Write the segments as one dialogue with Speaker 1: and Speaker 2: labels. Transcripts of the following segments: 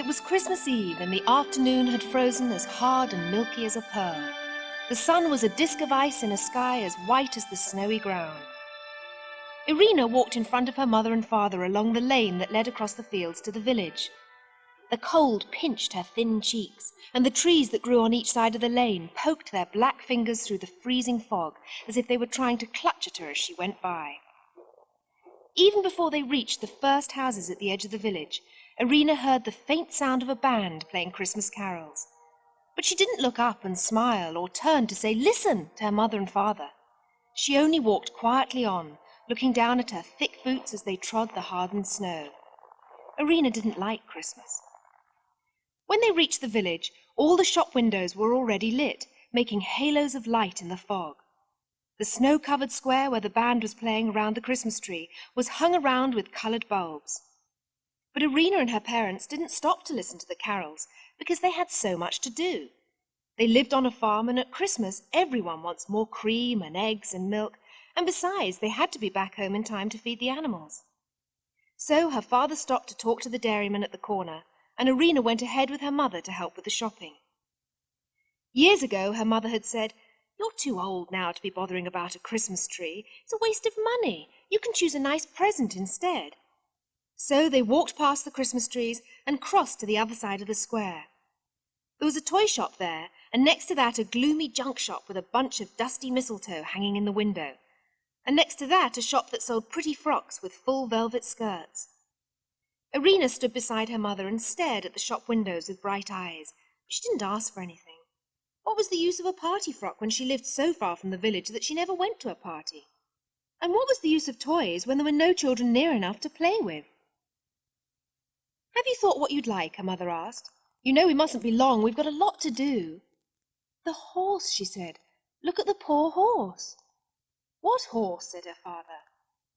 Speaker 1: It was Christmas Eve, and the afternoon had frozen as hard and milky as a pearl. The sun was a disk of ice in a sky as white as the snowy ground. Irina walked in front of her mother and father along the lane that led across the fields to the village. The cold pinched her thin cheeks, and the trees that grew on each side of the lane poked their black fingers through the freezing fog as if they were trying to clutch at her as she went by. Even before they reached the first houses at the edge of the village, Irina heard the faint sound of a band playing Christmas carols. But she didn't look up and smile or turn to say "Listen" to her mother and father. She only walked quietly on, looking down at her thick boots as they trod the hardened snow. Irina didn't like Christmas. When they reached the village, all the shop windows were already lit, making halos of light in the fog. The snow-covered square where the band was playing around the Christmas tree was hung around with coloured bulbs. But Irina and her parents didn't stop to listen to the carols because they had so much to do. They lived on a farm, and at Christmas everyone wants more cream and eggs and milk, and besides they had to be back home in time to feed the animals. So her father stopped to talk to the dairyman at the corner, and Irina went ahead with her mother to help with the shopping. Years ago her mother had said, "You're too old now to be bothering about a Christmas tree. It's a waste of money. You can choose a nice present instead." So they walked past the Christmas trees and crossed to the other side of the square. There was a toy shop there, and next to that a gloomy junk shop with a bunch of dusty mistletoe hanging in the window, and next to that a shop that sold pretty frocks with full velvet skirts. Irina stood beside her mother and stared at the shop windows with bright eyes, but she didn't ask for anything. What was the use of a party frock when she lived so far from the village that she never went to a party? And what was the use of toys when there were no children near enough to play with? "Have you thought what you'd like?" her mother asked. "You know we mustn't be long. We've got a lot to do." "The horse," she said. "Look at the poor horse." "What horse?" said her father.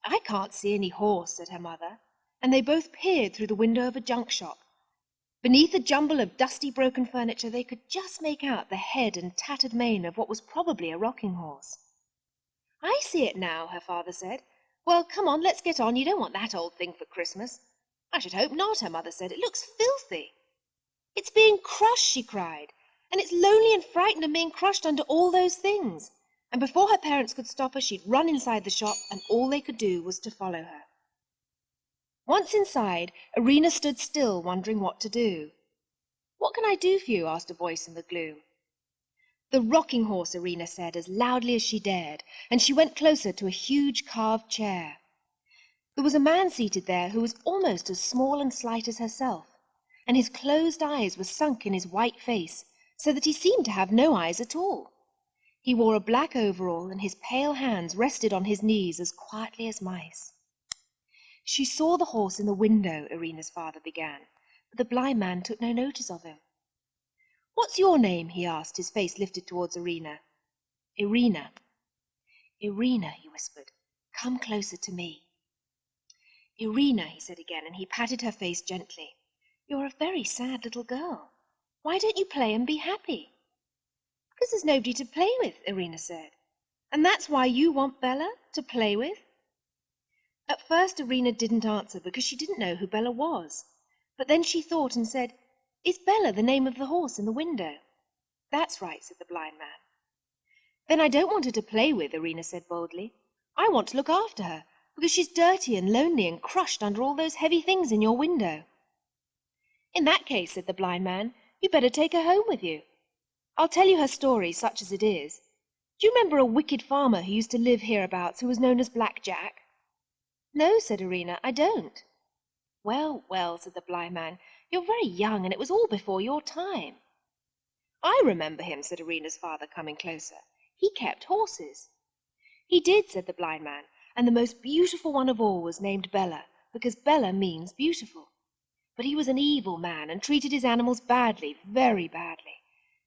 Speaker 1: "I can't see any horse," said her mother, and they both peered through the window of a junk shop. Beneath a jumble of dusty broken furniture they could just make out the head and tattered mane of what was probably a rocking horse. "I see it now," her father said. "Well, come on, let's get on. You don't want that old thing for Christmas." "I should hope not," her mother said. "It looks filthy." "It's being crushed," she cried, "and it's lonely and frightened and being crushed under all those things." And before her parents could stop her, she'd run inside the shop, and all they could do was to follow her. Once inside, Irina stood still, wondering what to do. "What can I do for you?" asked a voice in the gloom. "The rocking horse," Irina said as loudly as she dared, and she went closer to a huge carved chair. There was a man seated there who was almost as small and slight as herself, and his closed eyes were sunk in his white face, so that he seemed to have no eyes at all. He wore a black overall, and his pale hands rested on his knees as quietly as mice. "She saw the horse in the window," Irina's father began, but the blind man took no notice of him. "What's your name?" he asked, his face lifted towards Irina. "Irina." "Irina," he whispered, "come closer to me." "Irina," he said again, and he patted her face gently. "You're a very sad little girl. Why don't you play and be happy?" "Because there's nobody to play with," Irina said. "And that's why you want Bella to play with?" At first Irina didn't answer because she didn't know who Bella was. But then she thought and said, "Is Bella the name of the horse in the window?" "That's right," said the blind man. "Then I don't want her to play with," Irina said boldly. "I want to look after her, because she's dirty and lonely and crushed under all those heavy things in your window." "In that case," said the blind man, "you'd better take her home with you. I'll tell you her story, such as it is. Do you remember a wicked farmer who used to live hereabouts who was known as Black Jack?" "No," said Irina, "I don't." "Well, well," said the blind man, "you're very young, and it was all before your time." "I remember him," said Irina's father, coming closer. "He kept horses." "He did," said the blind man, "and the most beautiful one of all was named Bella, because Bella means beautiful. But he was an evil man and treated his animals badly, very badly.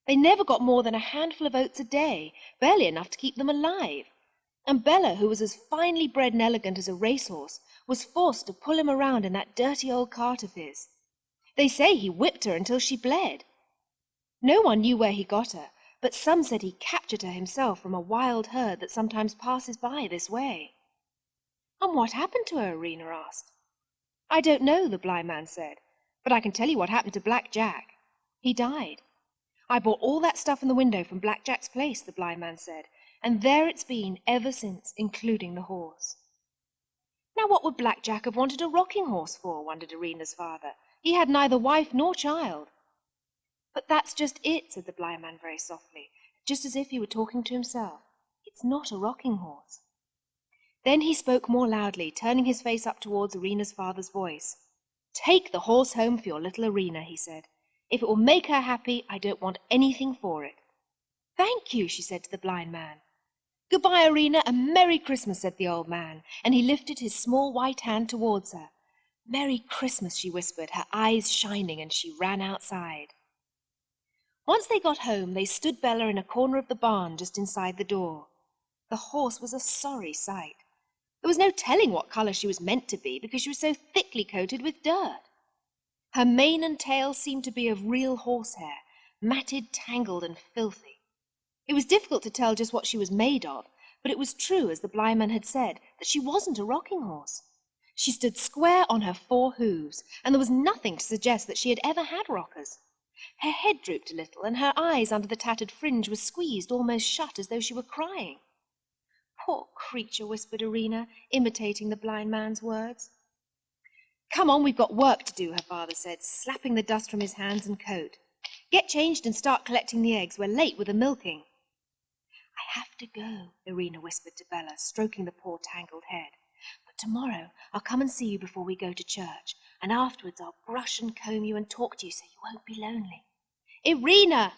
Speaker 1: They never got more than a handful of oats a day, barely enough to keep them alive. And Bella, who was as finely bred and elegant as a racehorse, was forced to pull him around in that dirty old cart of his. They say he whipped her until she bled. No one knew where he got her, but some said he captured her himself from a wild herd that sometimes passes by this way." "And what happened to her?" Irina asked. "I don't know," the blind man said, But I can tell you what happened to Black Jack. He died. I bought all that stuff in the window from Black Jack's place, the blind man said, and there it's been ever since, including the horse. Now what would Black Jack have wanted a rocking horse for, wondered Irina's father. He had neither wife nor child. But that's just it, said the blind man very softly, just as if he were talking to himself. It's not a rocking horse. Then he spoke more loudly, turning his face up towards Irina's father's voice. Take the horse home for your little Irina, he said. If it will make her happy, I don't want anything for it. Thank you, she said to the blind man. Goodbye, Irina, and Merry Christmas, said the old man, and he lifted his small white hand towards her. Merry Christmas, she whispered, her eyes shining, and she ran outside. Once they got home, they stood Bella in a corner of the barn just inside the door. The horse was a sorry sight. There was no telling what colour she was meant to be because she was so thickly coated with dirt. Her mane and tail seemed to be of real horsehair, matted, tangled, and filthy. It was difficult to tell just what she was made of, but it was true, as the blind man had said, that she wasn't a rocking horse. She stood square on her 4 hooves, and there was nothing to suggest that she had ever had rockers. Her head drooped a little, and her eyes under the tattered fringe were squeezed almost shut as though she were crying. Poor creature, whispered Irina, imitating the blind man's words. Come on, we've got work to do, her father said, slapping the dust from his hands and coat. Get changed and start collecting the eggs. We're late with the milking. I have to go, Irina whispered to Bella, stroking the poor tangled head. But tomorrow I'll come and see you before we go to church, and afterwards I'll brush and comb you and talk to you so you won't be lonely. Irina!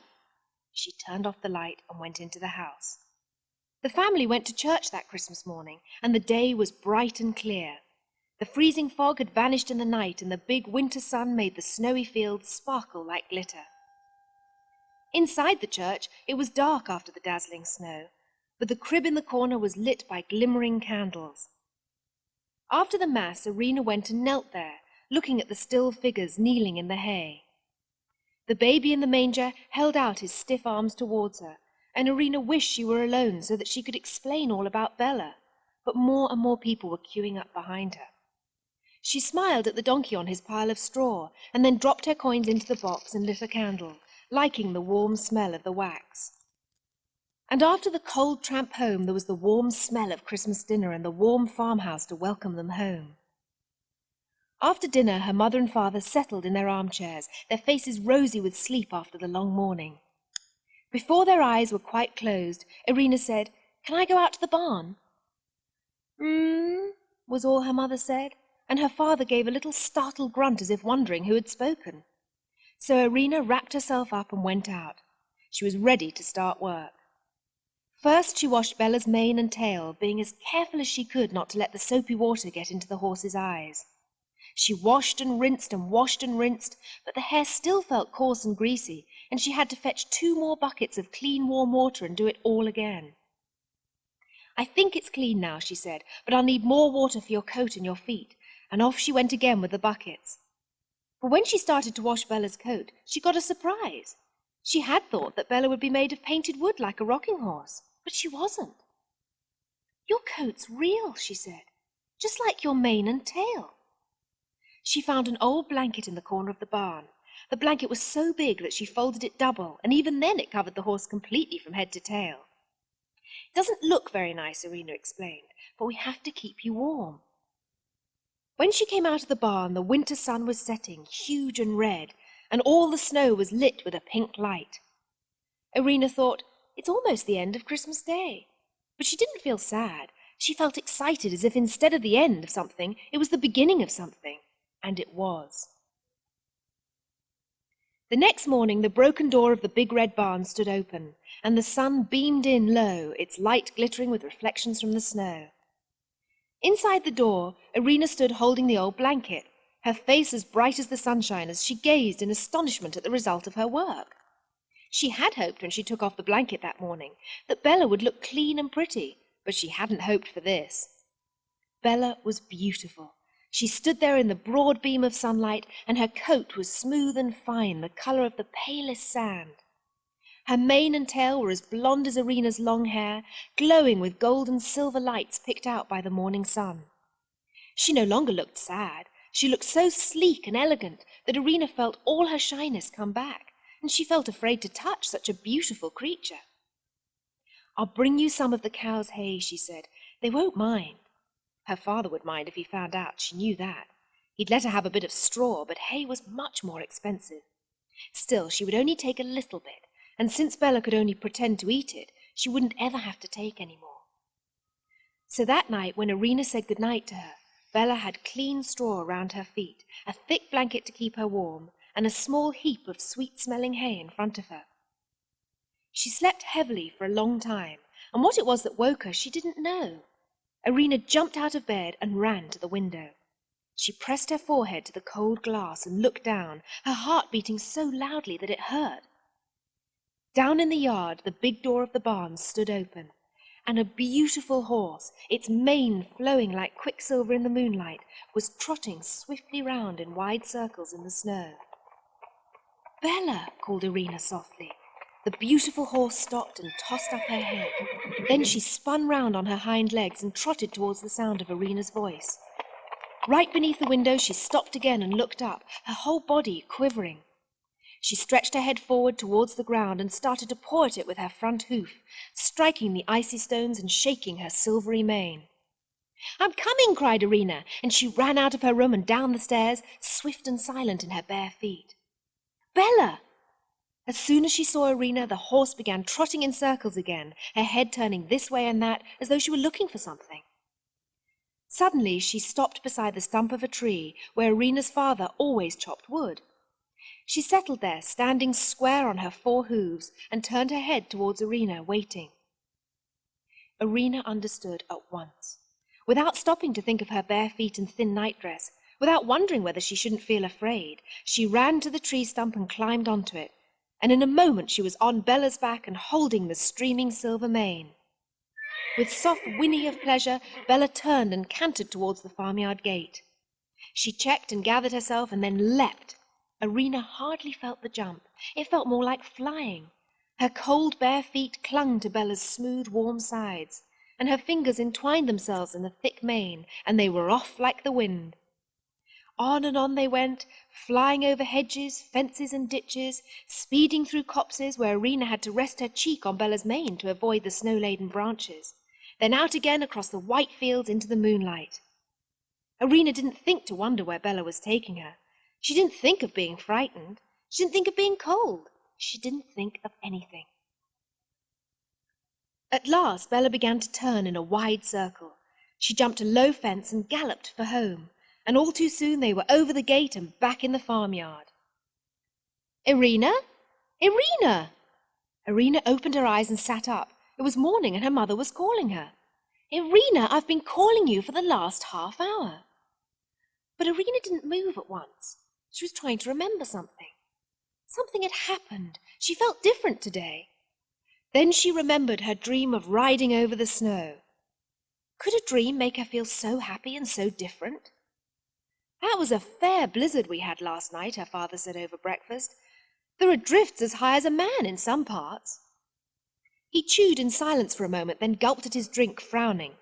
Speaker 1: She turned off the light and went into the house. The family went to church that Christmas morning, and the day was bright and clear. The freezing fog had vanished in the night, and the big winter sun made the snowy fields sparkle like glitter. Inside the church, it was dark after the dazzling snow, but the crib in the corner was lit by glimmering candles. After the Mass, Irina went and knelt there, looking at the still figures kneeling in the hay. The baby in the manger held out his stiff arms towards her, and Irina wished she were alone so that she could explain all about Bella, but more and more people were queuing up behind her. She smiled at the donkey on his pile of straw, and then dropped her coins into the box and lit a candle, liking the warm smell of the wax. And after the cold tramp home, there was the warm smell of Christmas dinner and the warm farmhouse to welcome them home. After dinner, her mother and father settled in their armchairs, their faces rosy with sleep after the long morning. Before their eyes were quite closed, Irina said, "Can I go out to the barn?" Was all her mother said, and her father gave a little startled grunt as if wondering who had spoken. So Irina wrapped herself up and went out. She was ready to start work. First she washed Bella's mane and tail, being as careful as she could not to let the soapy water get into the horse's eyes. She washed and rinsed, but the hair still felt coarse and greasy, and she had to fetch 2 more buckets of clean warm water and do it all again. "I think it's clean now," she said, "but I'll need more water for your coat and your feet," and off she went again with the buckets. But when she started to wash Bella's coat, she got a surprise. She had thought that Bella would be made of painted wood like a rocking horse, but she wasn't. "Your coat's real," she said, "just like your mane and tail." She found an old blanket in the corner of the barn. The blanket was so big that she folded it double, and even then it covered the horse completely from head to tail. "It doesn't look very nice," Irina explained, "but we have to keep you warm." When she came out of the barn, the winter sun was setting, huge and red, and all the snow was lit with a pink light. Irina thought, "It's almost the end of Christmas Day." But she didn't feel sad. She felt excited, as if instead of the end of something, it was the beginning of something. And it was. The next morning, the broken door of the big red barn stood open, and the sun beamed in low, its light glittering with reflections from the snow. Inside the door, Irina stood holding the old blanket, her face as bright as the sunshine as she gazed in astonishment at the result of her work. She had hoped when she took off the blanket that morning that Bella would look clean and pretty, but she hadn't hoped for this. Bella was beautiful. She stood there in the broad beam of sunlight, and her coat was smooth and fine, the colour of the palest sand. Her mane and tail were as blonde as Irina's long hair, glowing with gold and silver lights picked out by the morning sun. She no longer looked sad. She looked so sleek and elegant that Irina felt all her shyness come back, and she felt afraid to touch such a beautiful creature. "I'll bring you some of the cow's hay," she said. "They won't mind." Her father would mind if he found out, she knew that. He'd let her have a bit of straw, but hay was much more expensive. Still, she would only take a little bit, and since Bella could only pretend to eat it, she wouldn't ever have to take any more. So that night, when Irina said goodnight to her, Bella had clean straw around her feet, a thick blanket to keep her warm, and a small heap of sweet-smelling hay in front of her. She slept heavily for a long time, and what it was that woke her she didn't know. Irina jumped out of bed and ran to the window. She pressed her forehead to the cold glass and looked down, her heart beating so loudly that it hurt. Down in the yard, the big door of the barn stood open, and a beautiful horse, its mane flowing like quicksilver in the moonlight, was trotting swiftly round in wide circles in the snow. "Bella," called Irina softly. The beautiful horse stopped and tossed up her head. Then she spun round on her hind legs and trotted towards the sound of Irina's voice. Right beneath the window, she stopped again and looked up, her whole body quivering. She stretched her head forward towards the ground and started to paw at it with her front hoof, striking the icy stones and shaking her silvery mane. "I'm coming!" cried Irina, and she ran out of her room and down the stairs, swift and silent in her bare feet. "Bella!" As soon as she saw Irina, the horse began trotting in circles again, her head turning this way and that, as though she were looking for something. Suddenly, she stopped beside the stump of a tree where Irina's father always chopped wood. She settled there, standing square on her 4 hooves, and turned her head towards Irina, waiting. Irina understood at once. Without stopping to think of her bare feet and thin nightdress, without wondering whether she shouldn't feel afraid, she ran to the tree stump and climbed onto it, and in a moment she was on Bella's back and holding the streaming silver mane. With soft whinny of pleasure, Bella turned and cantered towards the farmyard gate. She checked and gathered herself and then leapt. Irina hardly felt the jump. It felt more like flying. Her cold bare feet clung to Bella's smooth, warm sides, and her fingers entwined themselves in the thick mane, and they were off like the wind. On and on they went, flying over hedges, fences and ditches, speeding through copses where Irina had to rest her cheek on Bella's mane to avoid the snow-laden branches, then out again across the white fields into the moonlight. Irina didn't think to wonder where Bella was taking her. She didn't think of being frightened. She didn't think of being cold. She didn't think of anything. At last, Bella began to turn in a wide circle. She jumped a low fence and galloped for home, and all too soon they were over the gate and back in the farmyard. "Irina? Irina!" Irina opened her eyes and sat up. It was morning and her mother was calling her. "Irina, I've been calling you for the last half hour." But Irina didn't move at once. She was trying to remember something. Something had happened. She felt different today. Then she remembered her dream of riding over the snow. Could a dream make her feel so happy and so different? "That was a fair blizzard we had last night," her father said over breakfast. "There are drifts as high as a man in some parts." He chewed in silence for a moment, then gulped at his drink, frowning.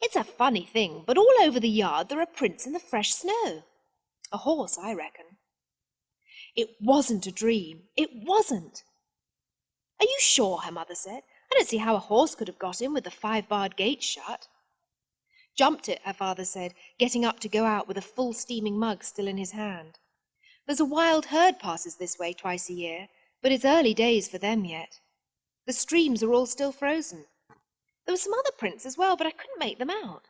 Speaker 1: "It's a funny thing, but all over the yard there are prints in the fresh snow. A horse, I reckon." It wasn't a dream. It wasn't. "Are you sure?" her mother said. "I don't see how a horse could have got in with the 5-barred gate shut." "Jumped it," her father said, getting up to go out with a full steaming mug still in his hand. "There's a wild herd passes this way twice a year, but it's early days for them yet. The streams are all still frozen. There were some other prints as well, but I couldn't make them out."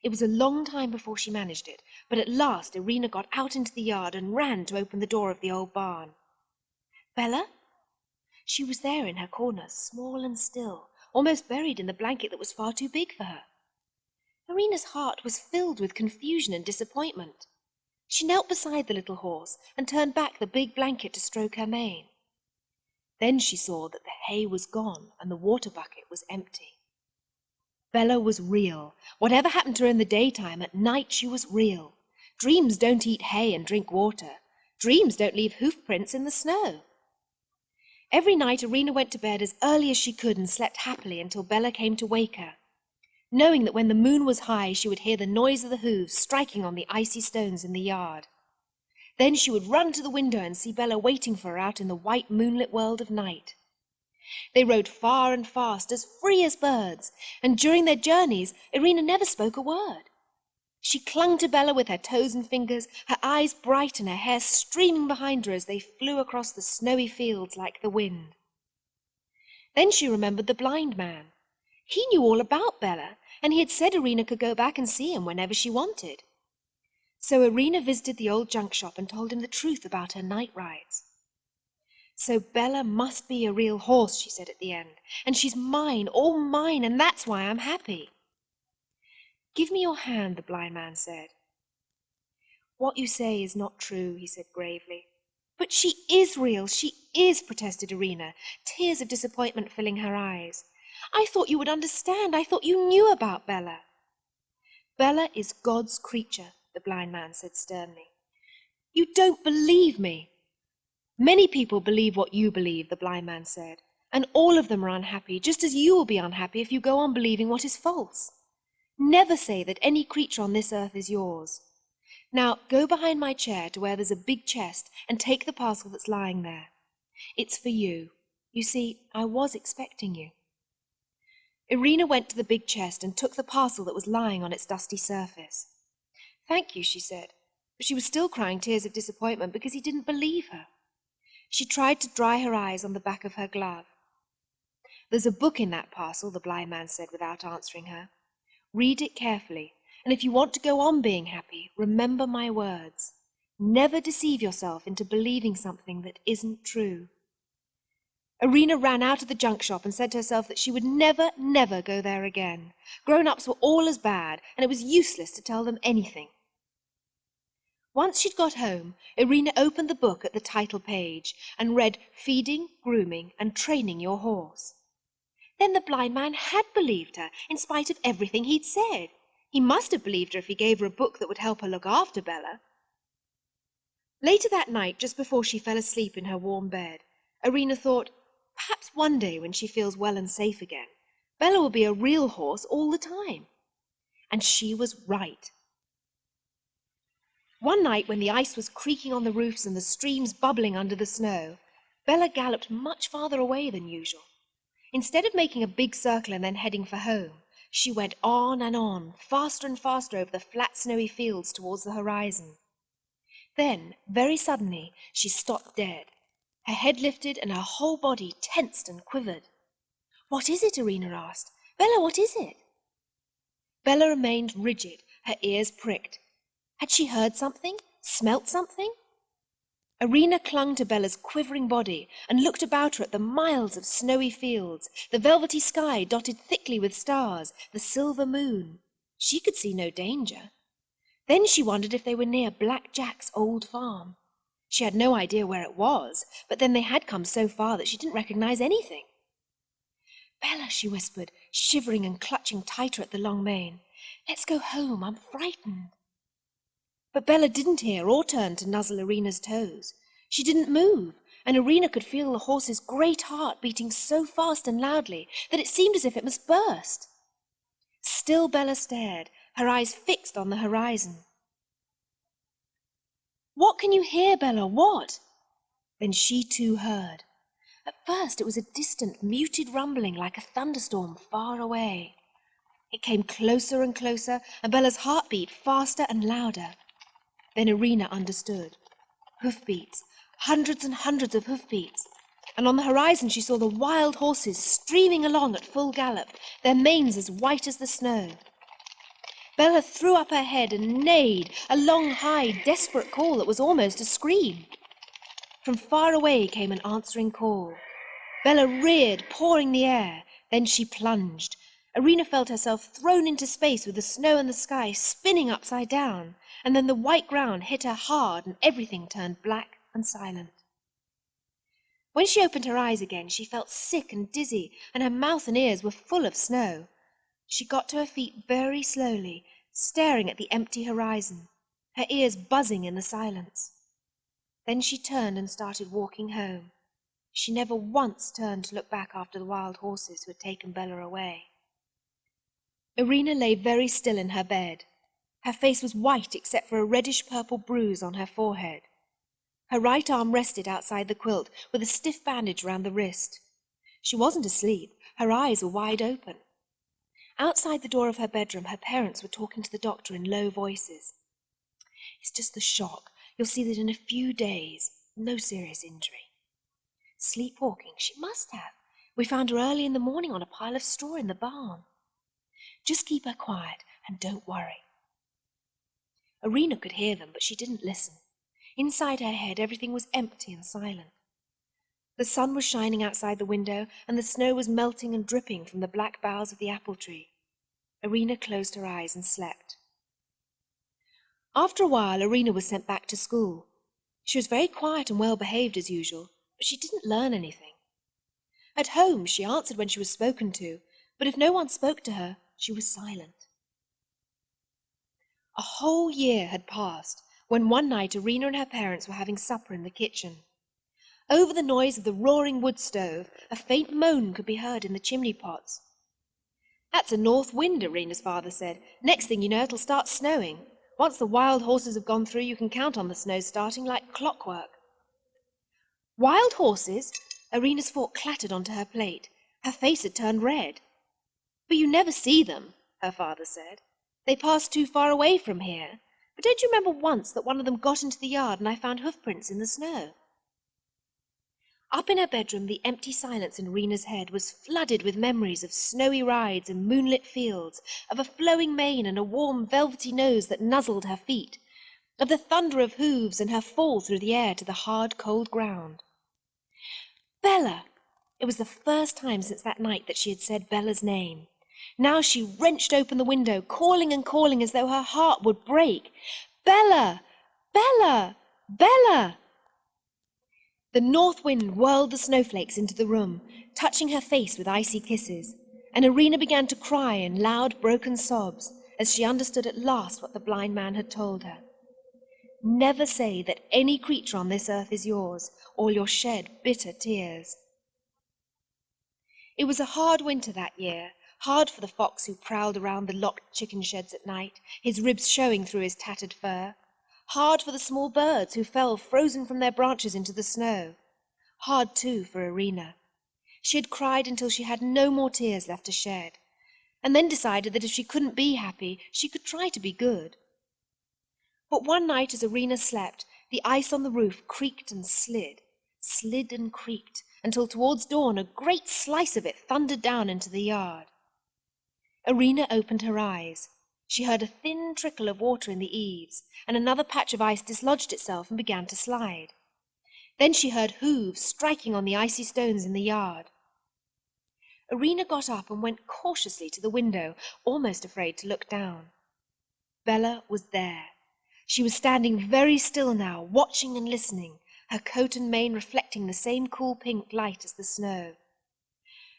Speaker 1: It was a long time before she managed it, but at last Irina got out into the yard and ran to open the door of the old barn. "Bella?" She was there in her corner, small and still, almost buried in the blanket that was far too big for her. Irina's heart was filled with confusion and disappointment. She knelt beside the little horse and turned back the big blanket to stroke her mane. Then she saw that the hay was gone and the water bucket was empty. Bella was real. Whatever happened to her in the daytime, at night she was real. Dreams don't eat hay and drink water. Dreams don't leave hoof prints in the snow. Every night Irina went to bed as early as she could and slept happily until Bella came to wake her. knowing that when the moon was high she would hear the noise of the hooves striking on the icy stones in the yard. Then she would run to the window and see Bella waiting for her out in the white moonlit world of night. They rode far and fast, as free as birds, and during their journeys Irina never spoke a word. She clung to Bella with her toes and fingers, her eyes bright and her hair streaming behind her as they flew across the snowy fields like the wind. Then she remembered the blind man. He knew all about Bella, and he had said Irina could go back and see him whenever she wanted. So Irina visited the old junk shop and told him the truth about her night rides. "So Bella must be a real horse," she said at the end, "and she's mine, all mine, and that's why I'm happy." "Give me your hand," the blind man said. "What you say is not true," he said gravely. "But she is real, she is," protested Irina, tears of disappointment filling her eyes. "I thought you would understand. I thought you knew about Bella." "Bella is God's creature," the blind man said sternly. "You don't believe me." "Many people believe what you believe," the blind man said, "and all of them are unhappy, just as you will be unhappy if you go on believing what is false. Never say that any creature on this earth is yours. Now go behind my chair to where there's a big chest and take the parcel that's lying there. It's for you. You see, I was expecting you." Irina went to the big chest and took the parcel that was lying on its dusty surface. "Thank you," she said, but she was still crying tears of disappointment because he didn't believe her. She tried to dry her eyes on the back of her glove. "There's a book in that parcel," the blind man said without answering her. "Read it carefully, and if you want to go on being happy, remember my words. Never deceive yourself into believing something that isn't true." Irina ran out of the junk shop and said to herself that she would never, never go there again. Grown-ups were all as bad, and it was useless to tell them anything. Once she'd got home, Irina opened the book at the title page and read "Feeding, Grooming, and Training Your Horse." Then the blind man had believed her, in spite of everything he'd said. He must have believed her if he gave her a book that would help her look after Bella. Later that night, just before she fell asleep in her warm bed, Irina thought, perhaps one day when she feels well and safe again, Bella will be a real horse all the time. And she was right. One night, when the ice was creaking on the roofs and the streams bubbling under the snow, Bella galloped much farther away than usual. Instead of making a big circle and then heading for home, she went on and on, faster and faster over the flat snowy fields towards the horizon. Then, very suddenly, she stopped dead. Her head lifted and her whole body tensed and quivered. "What is it?" Irina asked. "Bella, what is it?" Bella remained rigid, her ears pricked. Had she heard something? Smelt something? Irina clung to Bella's quivering body and looked about her at the miles of snowy fields, the velvety sky dotted thickly with stars, the silver moon. She could see no danger. Then she wondered if they were near Black Jack's old farm. She had no idea where it was, but then they had come so far that she didn't recognize anything. "Bella," she whispered, shivering and clutching tighter at the long mane. "Let's go home. I'm frightened." But Bella didn't hear or turn to nuzzle Irina's toes. She didn't move, and Irina could feel the horse's great heart beating so fast and loudly that it seemed as if it must burst. Still Bella stared, her eyes fixed on the horizon. "What can you hear, Bella? What?" Then she too heard. At first it was a distant, muted rumbling like a thunderstorm far away. It came closer and closer, and Bella's heart beat faster and louder. Then Irina understood. Hoofbeats, hundreds and hundreds of hoofbeats. And on the horizon she saw the wild horses streaming along at full gallop, their manes as white as the snow. Bella threw up her head and neighed, a long, high, desperate call that was almost a scream. From far away came an answering call. Bella reared, pawing the air. Then she plunged. Irina felt herself thrown into space with the snow and the sky spinning upside down, and then the white ground hit her hard and everything turned black and silent. When she opened her eyes again, she felt sick and dizzy, and her mouth and ears were full of snow. She got to her feet very slowly, staring at the empty horizon, her ears buzzing in the silence. Then she turned and started walking home. She never once turned to look back after the wild horses who had taken Bella away. Irina lay very still in her bed. Her face was white except for a reddish-purple bruise on her forehead. Her right arm rested outside the quilt with a stiff bandage round the wrist. She wasn't asleep. Her eyes were wide open. Outside the door of her bedroom, her parents were talking to the doctor in low voices. "It's just the shock. You'll see that in a few days. No serious injury." "Sleepwalking? She must have. We found her early in the morning on a pile of straw in the barn." "Just keep her quiet and don't worry." Irina could hear them, but she didn't listen. Inside her head, everything was empty and silent. The sun was shining outside the window, and the snow was melting and dripping from the black boughs of the apple tree. Irina closed her eyes and slept. After a while, Irina was sent back to school. She was very quiet and well-behaved as usual, but she didn't learn anything. At home, she answered when she was spoken to, but if no one spoke to her, she was silent. A whole year had passed when one night Irina and her parents were having supper in the kitchen. Over the noise of the roaring wood stove, a faint moan could be heard in the chimney pots. "That's a north wind," Irina's father said. "Next thing you know, it'll start snowing. Once the wild horses have gone through, you can count on the snow starting like clockwork." "Wild horses?" Irina's fork clattered onto her plate. Her face had turned red. "But you never see them," her father said. "They pass too far away from here. But don't you remember once that one of them got into the yard and I found hoofprints in the snow?" Up in her bedroom, the empty silence in Irina's head was flooded with memories of snowy rides and moonlit fields, of a flowing mane and a warm, velvety nose that nuzzled her feet, of the thunder of hooves and her fall through the air to the hard, cold ground. "Bella!" It was the first time since that night that she had said Bella's name. Now she wrenched open the window, calling and calling as though her heart would break. "Bella! Bella! Bella!" The north wind whirled the snowflakes into the room, touching her face with icy kisses, and Irina began to cry in loud, broken sobs as she understood at last what the blind man had told her. Never say that any creature on this earth is yours, or you'll shed bitter tears. It was a hard winter that year, hard for the fox who prowled around the locked chicken sheds at night, his ribs showing through his tattered fur. Hard for the small birds who fell frozen from their branches into the snow. Hard, too, for Irina. She had cried until she had no more tears left to shed, and then decided that if she couldn't be happy, she could try to be good. But one night as Irina slept, the ice on the roof creaked and slid and creaked, until towards dawn a great slice of it thundered down into the yard. Irina opened her eyes. She heard a thin trickle of water in the eaves, and another patch of ice dislodged itself and began to slide. Then she heard hooves striking on the icy stones in the yard. Irina got up and went cautiously to the window, almost afraid to look down. Bella was there. She was standing very still now, watching and listening, her coat and mane reflecting the same cool pink light as the snow.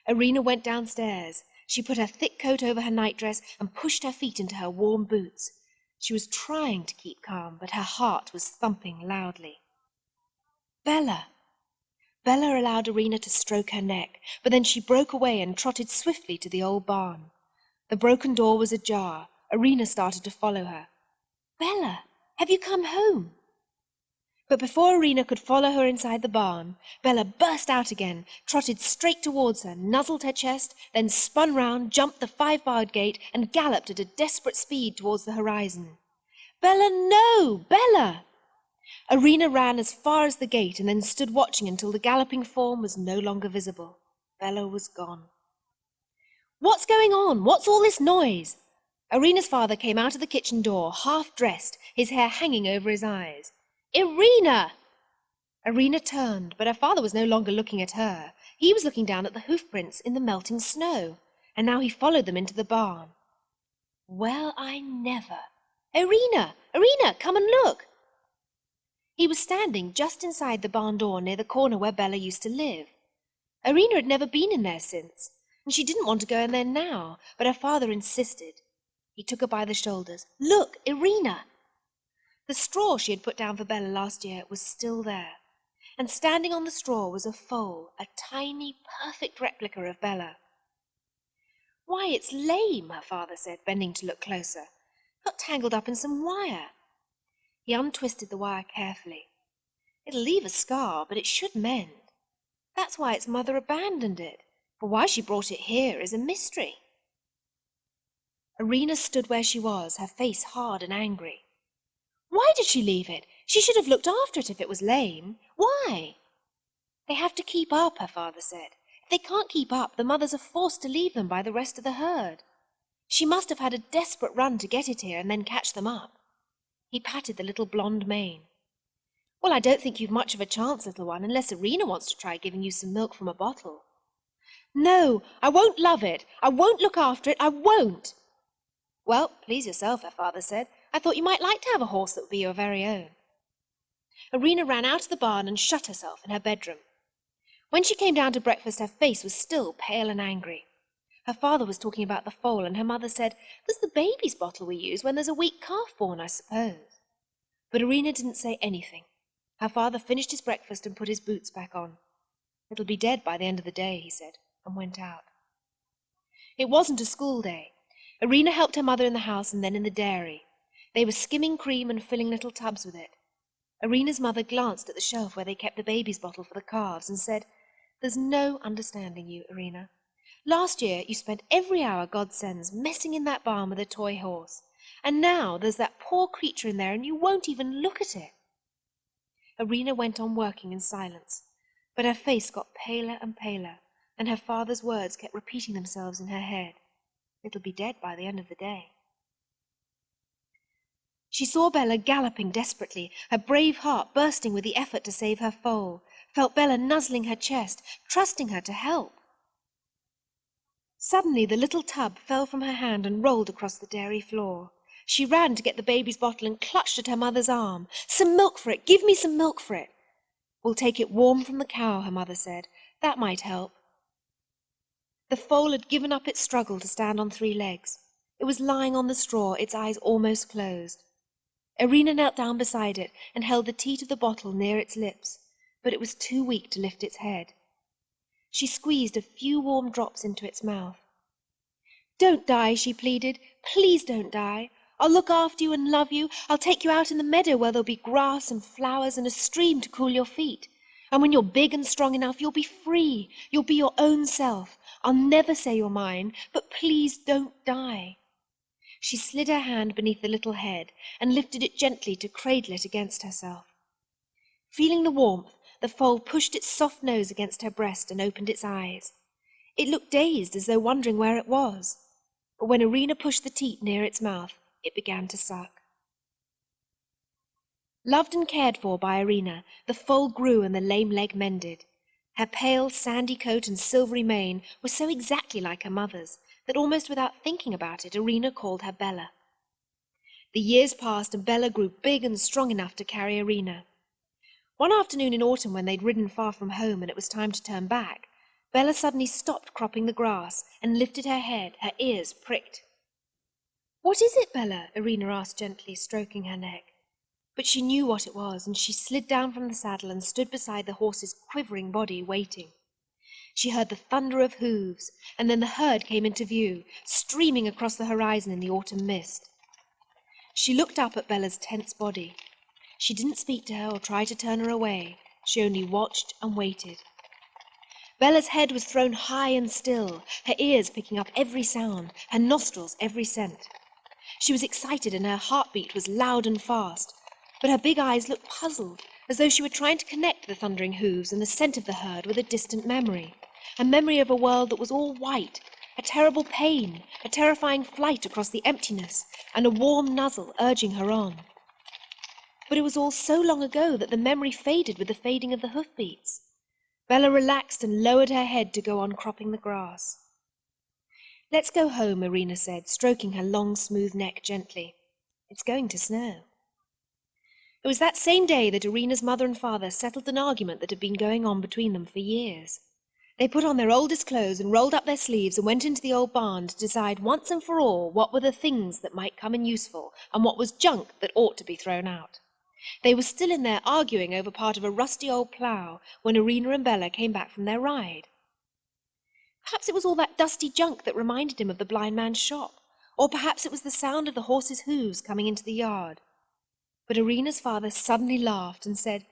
Speaker 1: Irina went downstairs. She put her thick coat over her nightdress and pushed her feet into her warm boots. She was trying to keep calm, but her heart was thumping loudly. "Bella!" Bella allowed Irina to stroke her neck, but then she broke away and trotted swiftly to the old barn. The broken door was ajar. Irina started to follow her. "Bella, have you come home?" But before Irina could follow her inside the barn, Bella burst out again, trotted straight towards her, nuzzled her chest, then spun round, jumped the 5-barred gate, and galloped at a desperate speed towards the horizon. "Bella, no! Bella!" Irina ran as far as the gate and then stood watching until the galloping form was no longer visible. Bella was gone. "What's going on? What's all this noise?" Irina's father came out of the kitchen door, half-dressed, his hair hanging over his eyes. "Irina!" Irina turned, but her father was no longer looking at her. He was looking down at the hoofprints in the melting snow, and now he followed them into the barn. "Well, I never! Irina! Irina, come and look!" He was standing just inside the barn door near the corner where Bella used to live. Irina had never been in there since, and she didn't want to go in there now, but her father insisted. He took her by the shoulders. "Look, Irina!" The straw she had put down for Bella last year was still there, and standing on the straw was a foal, a tiny, perfect replica of Bella. Why, it's lame, her father said, bending to look closer. Got tangled up in some wire. He untwisted the wire carefully. It'll leave a scar, but it should mend. That's why its mother abandoned it, for why she brought it here is a mystery. Irina stood where she was, her face hard and angry. Why did she leave it? She should have looked after it if it was lame. Why? They have to keep up, her father said. If they can't keep up, the mothers are forced to leave them by the rest of the herd. She must have had a desperate run to get it here and then catch them up. He patted the little blonde mane. Well, I don't think you've much of a chance, little one, unless Irina wants to try giving you some milk from a bottle. No, I won't love it. I won't look after it. I won't. Well, please yourself, her father said. I thought you might like to have a horse that would be your very own. Irina ran out of the barn and shut herself in her bedroom. When she came down to breakfast, her face was still pale and angry. Her father was talking about the foal, and her mother said, "There's the baby's bottle we use when there's a weak calf born, I suppose." But Irina didn't say anything. Her father finished his breakfast and put his boots back on. "It'll be dead by the end of the day," he said, and went out. It wasn't a school day. Irina helped her mother in the house and then in the dairy. They were skimming cream and filling little tubs with it. Irina's mother glanced at the shelf where they kept the baby's bottle for the calves and said, "There's no understanding you, Irina. Last year you spent every hour God sends messing in that barn with a toy horse, and now there's that poor creature in there and you won't even look at it." Irina went on working in silence, but her face got paler and paler, and her father's words kept repeating themselves in her head. "It'll be dead by the end of the day." She saw Bella galloping desperately, her brave heart bursting with the effort to save her foal, felt Bella nuzzling her chest, trusting her to help. Suddenly the little tub fell from her hand and rolled across the dairy floor. She ran to get the baby's bottle and clutched at her mother's arm. "Some milk for it! Give me some milk for it!" "We'll take it warm from the cow," her mother said. "That might help." The foal had given up its struggle to stand on 3 legs. It was lying on the straw, its eyes almost closed. Irina knelt down beside it and held the teat of the bottle near its lips, but it was too weak to lift its head. She squeezed a few warm drops into its mouth. "Don't die," she pleaded. "Please don't die. I'll look after you and love you. I'll take you out in the meadow where there'll be grass and flowers and a stream to cool your feet. And when you're big and strong enough, you'll be free. You'll be your own self. I'll never say you're mine, but please don't die." She slid her hand beneath the little head and lifted it gently to cradle it against herself. Feeling the warmth, the foal pushed its soft nose against her breast and opened its eyes. It looked dazed, as though wondering where it was. But when Irina pushed the teat near its mouth, it began to suck. Loved and cared for by Irina, the foal grew and the lame leg mended. Her pale, sandy coat and silvery mane were so exactly like her mother's that almost without thinking about it, Irina called her Bella. The years passed and Bella grew big and strong enough to carry Irina. One afternoon in autumn, when they'd ridden far from home and it was time to turn back, Bella suddenly stopped cropping the grass and lifted her head, her ears pricked. "What is it, Bella?" Irina asked gently, stroking her neck. But she knew what it was, and she slid down from the saddle and stood beside the horse's quivering body, waiting. She heard the thunder of hooves, and then the herd came into view, streaming across the horizon in the autumn mist. She looked up at Bella's tense body. She didn't speak to her or try to turn her away. She only watched and waited. Bella's head was thrown high and still, her ears picking up every sound, her nostrils every scent. She was excited and her heartbeat was loud and fast, but her big eyes looked puzzled, as though she were trying to connect the thundering hooves and the scent of the herd with a distant memory, a memory of a world that was all white, a terrible pain, a terrifying flight across the emptiness, and a warm nuzzle urging her on. But it was all so long ago that the memory faded with the fading of the hoofbeats. Bella relaxed and lowered her head to go on cropping the grass. "Let's go home," Irina said, stroking her long, smooth neck gently. "It's going to snow." It was that same day that Irina's mother and father settled an argument that had been going on between them for years. They put on their oldest clothes and rolled up their sleeves and went into the old barn to decide once and for all what were the things that might come in useful and what was junk that ought to be thrown out. They were still in there arguing over part of a rusty old plough when Irina and Bella came back from their ride. Perhaps it was all that dusty junk that reminded him of the blind man's shop, or perhaps it was the sound of the horses' hooves coming into the yard. But Irina's father suddenly laughed and said,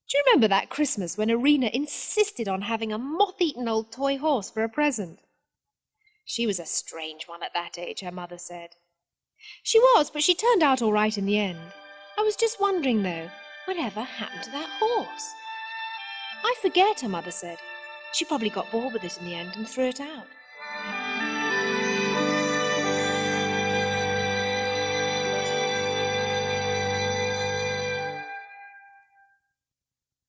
Speaker 1: "Do you remember that Christmas when Irina insisted on having a moth-eaten old toy horse for a present?" "She was a strange one at that age," her mother said. "She was, but she turned out all right in the end. I was just wondering, though, whatever happened to that horse?" "I forget," her mother said. "She probably got bored with it in the end and threw it out."